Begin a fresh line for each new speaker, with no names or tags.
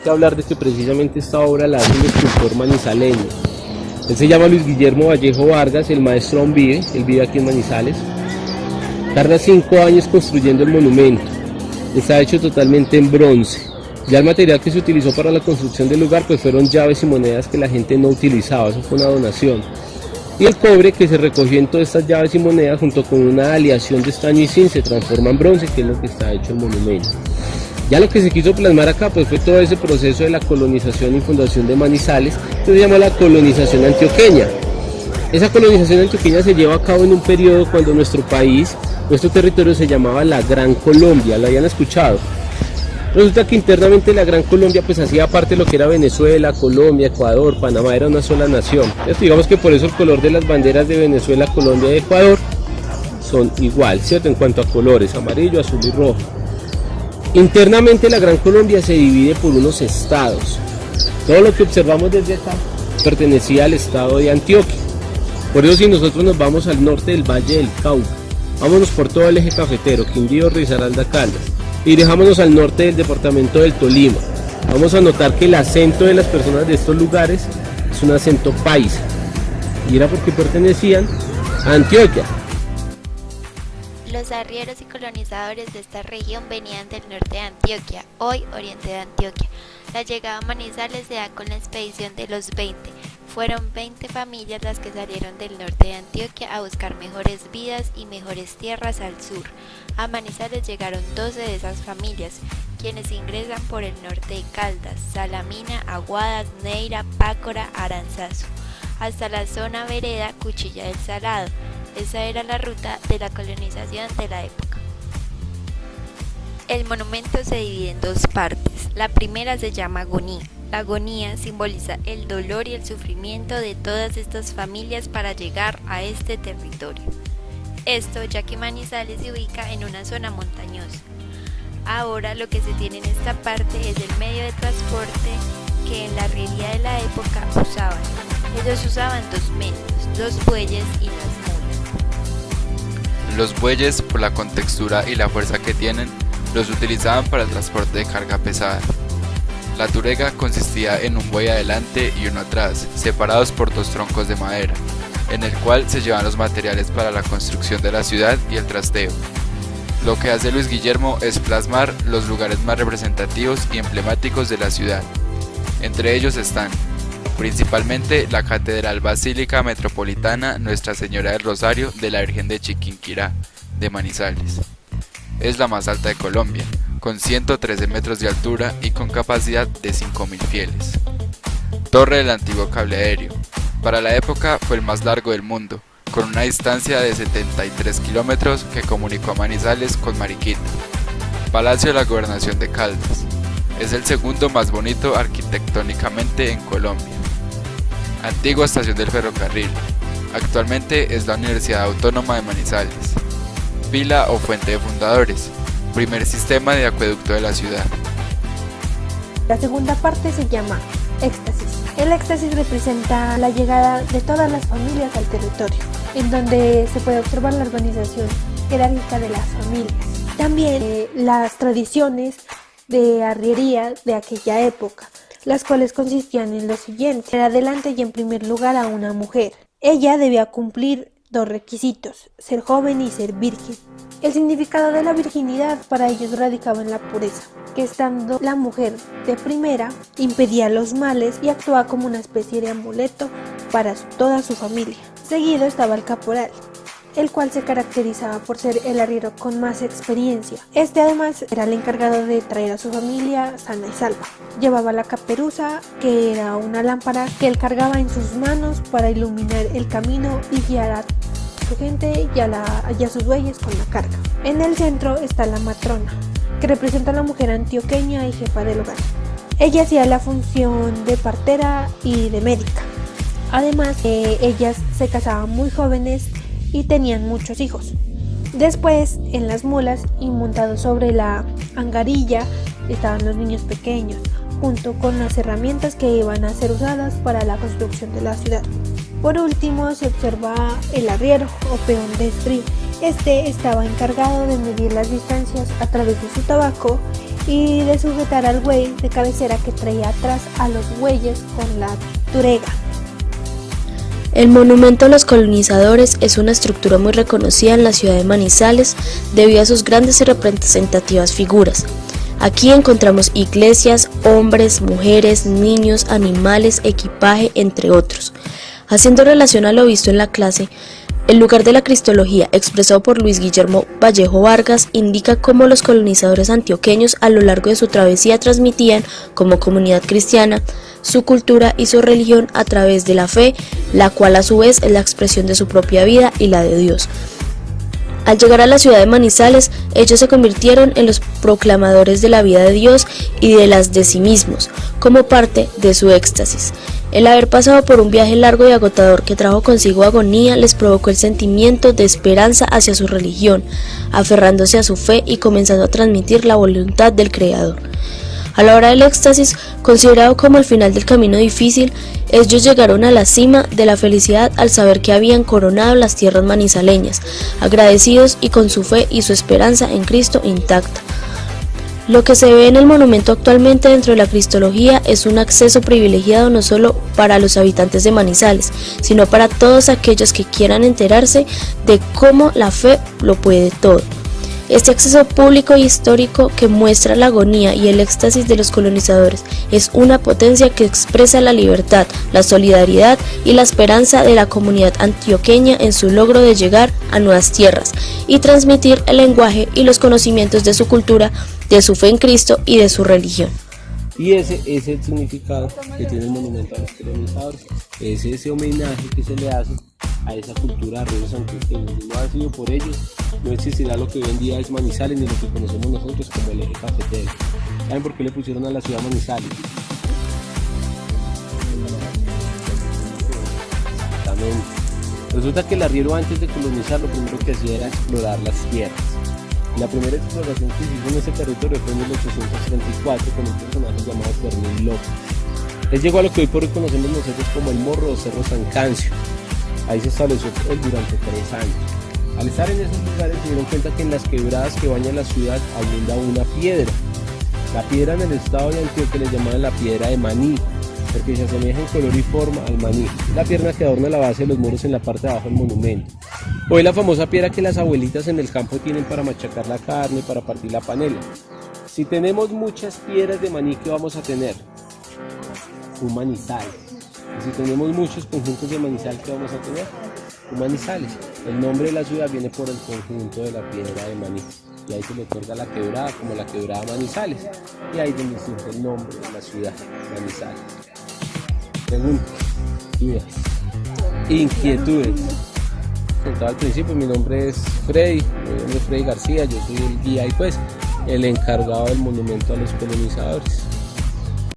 que hablar de que precisamente esta obra la hace un escultor manizaleño. Él se llama Luis Guillermo Vallejo Vargas, el maestro aún vive, él vive aquí en Manizales. Tarda 5 años construyendo el monumento, está hecho totalmente en bronce. Ya el material que se utilizó para la construcción del lugar pues fueron llaves y monedas que la gente no utilizaba, eso fue una donación. Y el cobre que se recogió en todas estas llaves y monedas junto con una aleación de estaño y zinc se transforma en bronce, que es lo que está hecho el monumento. Ya lo que se quiso plasmar acá pues fue todo ese proceso de la colonización y fundación de Manizales, que se llama la colonización antioqueña. Esa colonización antioqueña se lleva a cabo en un periodo cuando nuestro país, nuestro territorio se llamaba la Gran Colombia, ¿lo habían escuchado? Resulta que internamente la Gran Colombia pues hacía parte de lo que era Venezuela, Colombia, Ecuador, Panamá, era una sola nación. Entonces, digamos que por eso el color de las banderas de Venezuela, Colombia y Ecuador son igual, ¿cierto? En cuanto a colores, amarillo, azul y rojo. Internamente la Gran Colombia se divide por unos estados. Todo lo que observamos desde acá pertenecía al estado de Antioquia. Por eso si nosotros nos vamos al norte del Valle del Cauca, vámonos por todo el eje cafetero, Quindío, Risaralda, Caldas, y dejámonos al norte del departamento del Tolima, vamos a notar que el acento de las personas de estos lugares es un acento paisa, y era porque pertenecían a Antioquia.
Los arrieros y colonizadores de esta región venían del norte de Antioquia, hoy oriente de Antioquia. La llegada a Manizales se da con la expedición de los 20. Fueron 20 familias las que salieron del norte de Antioquia a buscar mejores vidas y mejores tierras al sur. A Manizales llegaron 12 de esas familias, quienes ingresan por el norte de Caldas, Salamina, Aguadas, Neira, Pácora, Aranzazu, hasta la zona vereda Cuchilla del Salado. Esa era la ruta de la colonización de la época. El monumento se divide en dos partes. La primera se llama agonía. La agonía simboliza el dolor y el sufrimiento de todas estas familias para llegar a este territorio. Esto ya que Manizales se ubica en una zona montañosa. Ahora lo que se tiene en esta parte es el medio de transporte que en la arriería de la época usaban. Ellos usaban dos medios, los bueyes y las mulas.
Los bueyes, por la contextura y la fuerza que tienen, los utilizaban para el transporte de carga pesada. La turega consistía en un buey adelante y uno atrás, separados por dos troncos de madera, en el cual se llevaban los materiales para la construcción de la ciudad y el trasteo. Lo que hace Luis Guillermo es plasmar los lugares más representativos y emblemáticos de la ciudad. Entre ellos están, principalmente, la Catedral Basílica Metropolitana Nuestra Señora del Rosario de la Virgen de Chiquinquirá, de Manizales. Es la más alta de Colombia, con 113 metros de altura y con capacidad de 5.000 fieles. Torre del antiguo cable aéreo. Para la época fue el más largo del mundo, con una distancia de 73 kilómetros que comunicó a Manizales con Mariquita. Palacio de la Gobernación de Caldas. Es el segundo más bonito arquitectónicamente en Colombia. Antigua estación del ferrocarril. Actualmente es la Universidad Autónoma de Manizales. Pila o fuente de fundadores. Primer sistema de acueducto de la ciudad.
La segunda parte se llama éxtasis. El éxtasis representa la llegada de todas las familias al territorio, en donde se puede observar la organización jerárquica de las familias. También las tradiciones de arriería de aquella época, las cuales consistían en lo siguiente: en adelante y en primer lugar a una mujer. Ella debía cumplir dos requisitos: ser joven y ser virgen. El significado de la virginidad para ellos radicaba en la pureza, que estando la mujer de primera impedía los males y actuaba como una especie de amuleto para toda su familia. Seguido estaba el caporal, el cual se caracterizaba por ser el arriero con más experiencia. Este además era el encargado de traer a su familia sana y salva. Llevaba la caperuza, que era una lámpara que él cargaba en sus manos para iluminar el camino y guiar a su gente y a sus bueyes con la carga. En el centro está la matrona, que representa a la mujer antioqueña y jefa del hogar. Ella hacía la función de partera y de médica. Además, ellas se casaban muy jóvenes y tenían muchos hijos. Después, en las mulas y montados sobre la angarilla estaban los niños pequeños, junto con las herramientas que iban a ser usadas para la construcción de la ciudad. Por último, se observa el arriero o peón de estrío. Este estaba encargado de medir las distancias a través de su tabaco y de sujetar al buey de cabecera que traía atrás a los bueyes con la turega.
El monumento a los colonizadores es una estructura muy reconocida en la ciudad de Manizales debido a sus grandes y representativas figuras. Aquí encontramos iglesias, hombres, mujeres, niños, animales, equipaje, entre otros. Haciendo relación a lo visto en la clase, el lugar de la cristología, expresado por Luis Guillermo Vallejo Vargas, indica cómo los colonizadores antioqueños a lo largo de su travesía transmitían, como comunidad cristiana, su cultura y su religión a través de la fe, la cual a su vez es la expresión de su propia vida y la de Dios. Al llegar a la ciudad de Manizales, ellos se convirtieron en los proclamadores de la vida de Dios y de las de sí mismos, como parte de su éxtasis. El haber pasado por un viaje largo y agotador que trajo consigo agonía les provocó el sentimiento de esperanza hacia su religión, aferrándose a su fe y comenzando a transmitir la voluntad del Creador. A la hora del éxtasis, considerado como el final del camino difícil, ellos llegaron a la cima de la felicidad al saber que habían coronado las tierras manizaleñas, agradecidos y con su fe y su esperanza en Cristo intacta. Lo que se ve en el monumento actualmente dentro de la cristología es un acceso privilegiado no solo para los habitantes de Manizales, sino para todos aquellos que quieran enterarse de cómo la fe lo puede todo. Este acceso público y histórico que muestra la agonía y el éxtasis de los colonizadores es una potencia que expresa la libertad, la solidaridad y la esperanza de la comunidad antioqueña en su logro de llegar a nuevas tierras y transmitir el lenguaje y los conocimientos de su cultura, de su fe en Cristo y de su religión.
Y ese es el significado que tiene el monumento a los colonizadores, es ese homenaje que se le hace a esa cultura de arrieros antioqueños. Si no ha sido por ellos, no existirá lo que hoy en día es Manizales ni lo que conocemos nosotros como el eje cafetero. ¿Saben por qué le pusieron a la ciudad Manizales? Exactamente. Resulta que el arriero, antes de colonizar, lo primero que hacía era explorar las tierras. La primera exploración que se hizo en ese territorio fue en 1834 con un personaje llamado Fermín López. Él llegó a lo que hoy por hoy conocemos nosotros como el Morro o Cerro San Cancio. Ahí se estableció él durante 3 años. Al estar en esos lugares se dieron cuenta que en las quebradas que bañan la ciudad abunda una piedra. La piedra en el estado de Antioquia le llamaban la piedra de maní, porque se asemeja en color y forma al maní. La piedra que adorna la base de los muros en la parte de abajo del monumento. O es la famosa piedra que las abuelitas en el campo tienen para machacar la carne, para partir la panela. Si tenemos muchas piedras de maní, ¿qué vamos a tener? Un manizal. Y si tenemos muchos conjuntos de manizal, ¿qué vamos a tener? Un Manizales. El nombre de la ciudad viene por el conjunto de la piedra de maní. Y ahí se le otorga la quebrada como la quebrada Manizales. Y ahí es donde surge el nombre de la ciudad, Manizales. Preguntas, dudas, inquietudes. Contaba al principio, mi nombre es Freddy García, yo soy el guía y pues el encargado del monumento a los colonizadores.